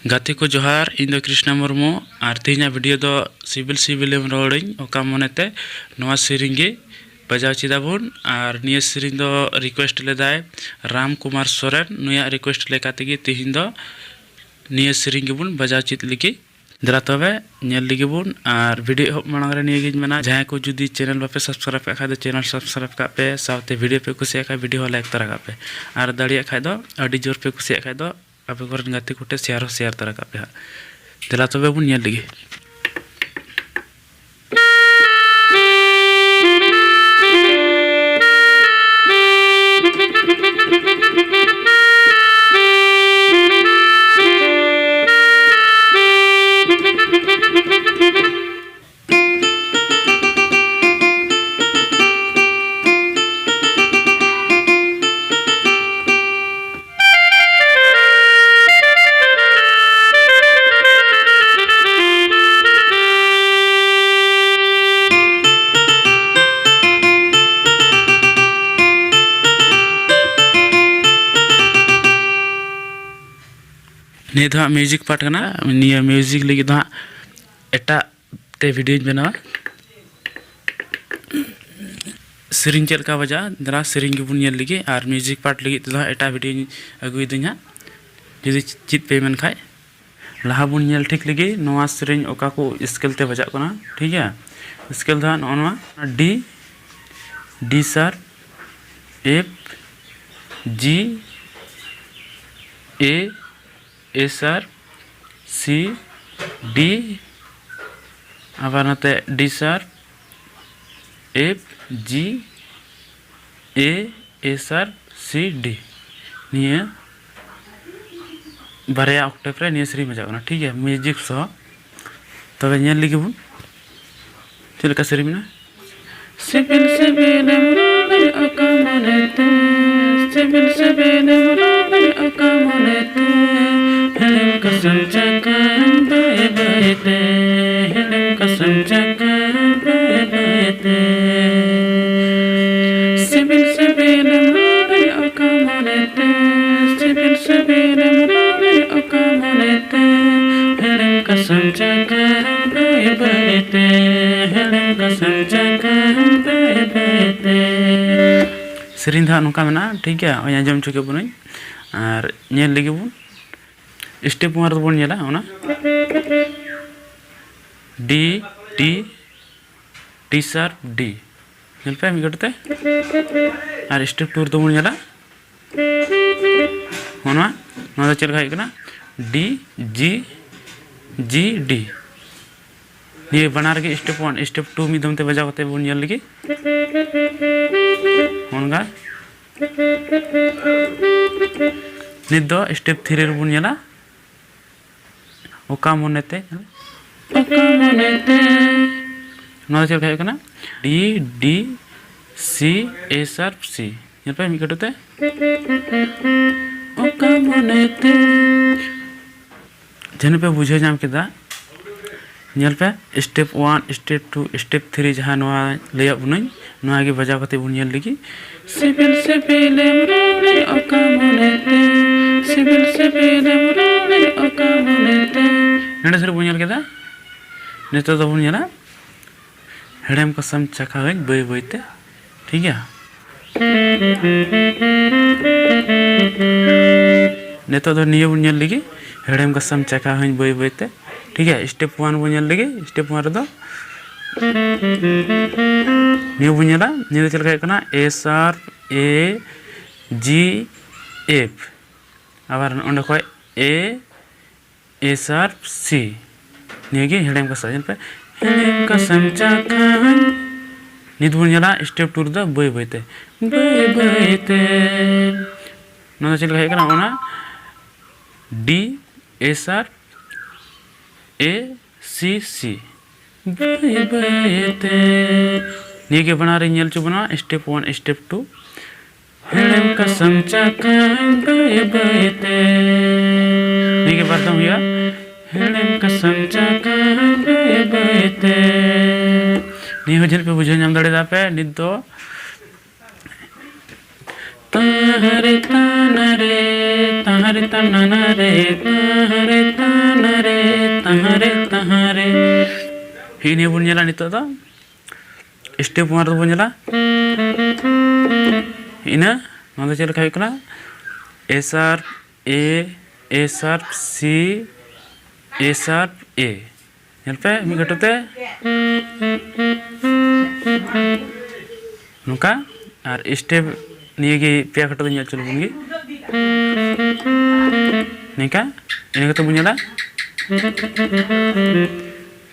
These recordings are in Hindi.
गाते को जोहार इन कृष्णा मुर्मू और तेना वीडियो दो सिविल सिविल रोडिंग ओका मनते नवा सेरिंग गे बजाव चिदाबुन और निया सेरिंग दो रिक्वेस्ट लेदाय राम कुमार सोरेन नुया रिक्वेस्ट लेकाते गे तिहिन दो निया सेरिंग गे बुन बजाव चित लिगी दरा तबे नेल लिगी बुन और वीडियो हब मांग रे निया गे मना जहां को जुदी चैनल बापे सब्सक्राइब का दो चैनल सब्सक्राइब का पे साथे वीडियो पे कुसिया का वीडियो लाइक तरा का पे और दाड़िया खाय दो अडी जोर पे कुसिया खाय दो आपे कोरन गाते कोटे शेयर तरह का पे तेला तबे बुन नेल लिगी नहीं तो म्यूजिक पार्ट करना निया म्यूजिक लगी तो एटा ते वीडियो बना सेरिंग चल का वजह दरा सेरिंग के बुनिया लगी और म्यूजिक पार्ट लगी तो एटा वीडियो अगुई दिना जुदी चित पे मन खाय लहा बुनिया ठीक लगी नवा सेरिंग ओका को स्केल ते बजा करना ठीक है स्केल दा नवा D D sharp F G A sharp C D आबार नाते D sharp F G A sharp C D निया बारया ऑक्टेव रे निया सेरिंग बजा करना ठीक है म्यूजिक सह तबे नेल लिगी बुन चलका सेरिंग ना सिबिल सिबिल मुरारे ओका मनते सिबिल सिबिल मुरारे ओका मनते हिलिम कसम चकम बे बेते हिलिम कसम चकम बे बेते सिबिल सिबिल मुरारे ओका मनते सिबिल सिबिल मुरारे ओका मनते हिलिम कसम चकम बे बेते हिलिम कसम चकम बे बेते सेरिंग दा नोका मेना ठीक है ओय आंजम चुके बुन और नेल लगी बुन स्टेप मार बोन नेला ओना D T T sharp D nail पे मी गटते और स्टेप 2 दो बोन नेला ओना नोदा चल खाय कना डी जी जी डी ये बना रगे स्टेप 1 स्टेप 2 मी दमते बजा करते बोन नेल लगी होनगा नित दो स्टेप 3 रे बोन नेला ओका मनते ना चल खाय कना D D C A sharp सी यहाँ पे मी कटते ओका मनते जन पे बुझे जाम केदा नेल पे स्टेप 1 स्टेप 2 स्टेप 3 जहां नवा लेया बुनई नवा के बजा कते बुन नेल लगी सिबिल सिबिल मुरारे ओका मनते सिबिल सिबिल मुरारे ओका मनते नेडे सर बुन नेल केदा नेतो दो बुन नेला हेडम कसम चखा गई बय बयते ठीक है नेतो दो निये बुन नेल लगी हेडम कसम चखा गई बय बयते ठीक है स्टेप 1 बुन नेल लगी स्टेप 1 रे दो निये बुन नेला निये चल का कना ए शार्प ए जी एफ आबार ओंडे खय ए शार्प सी निगे हेडम कसम पे हेडम कसम चखा नित बुन नेला स्टेप 2 रे बय बयते न चल का कना ओना डी ए शार्प ए सी सी बय बयते निगे बना रे नेल चो बना स्टेप 1 स्टेप 2 हेडम कसम चखा बय बयते निगे बरदम हुआ हेडम कसम चखा बय बयते नि हो जन पे बुझे नाम दड़े दा पे नित दो ताहरे तानरे ताहरे तानरे ताहरे हिनी बन नेला नितो दो स्टेप 1 रो बन नेला इना नोंदे चल का हुकना A sharp A sharp C A sharp A नेलपे मी गटते नुका और स्टेप निये गे पे गटते नेल चलो बुनगी निका इने गतो बुनेला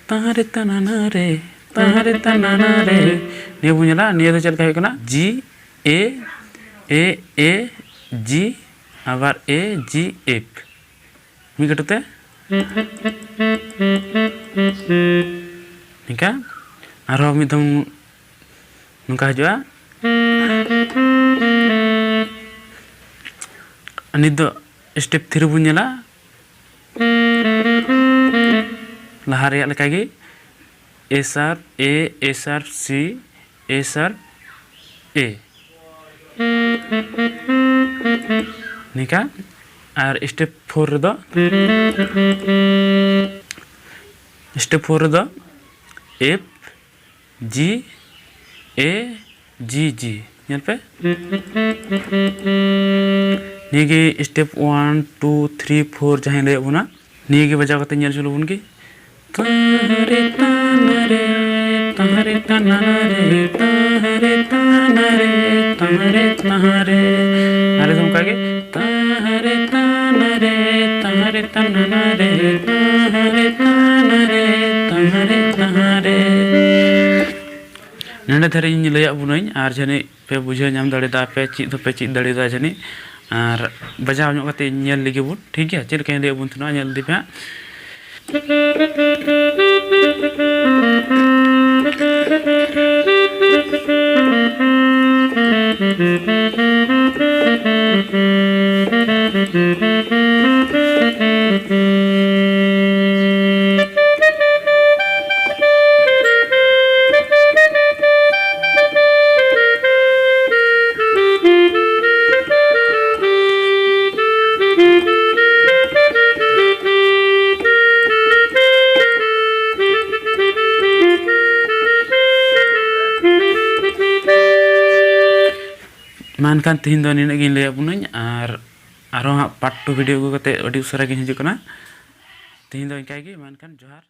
तारे तनाना रे निये बुनेला निये दो चल का हुकना जी ए जी आबार ए जी एफ मी गटते निका आरो मिदम नुका हजुआ नित दो स्टेप 3 बुन नेला लहा रे लेका गे ए शार्प सी ए शार्प ए निका और स्टेप 4 रे दो एफ जी ए जी जी नेल पे निगे स्टेप 1 2 3 4 जहां ले बुना निगे बजाव कते नेल चलो बुन के तारे तानरे अरे तुम कहे तारे तानरे नंडे धरे इन लैया बुनाई और जने पे बुझे नाम दाड़ेदा पे चीज पे चीज दाड़ेदा जने और बजाव नो कते नेल लिगे बुन ठीक है चेल के ले बुन थना नेल दिपे मानकान तीन दो निना गिन ले बुनाई और आरो पार्ट 2 वीडियो को कते अडी उसरा गिन हिजु कना तीन दो इनका गे मानकान जोहार।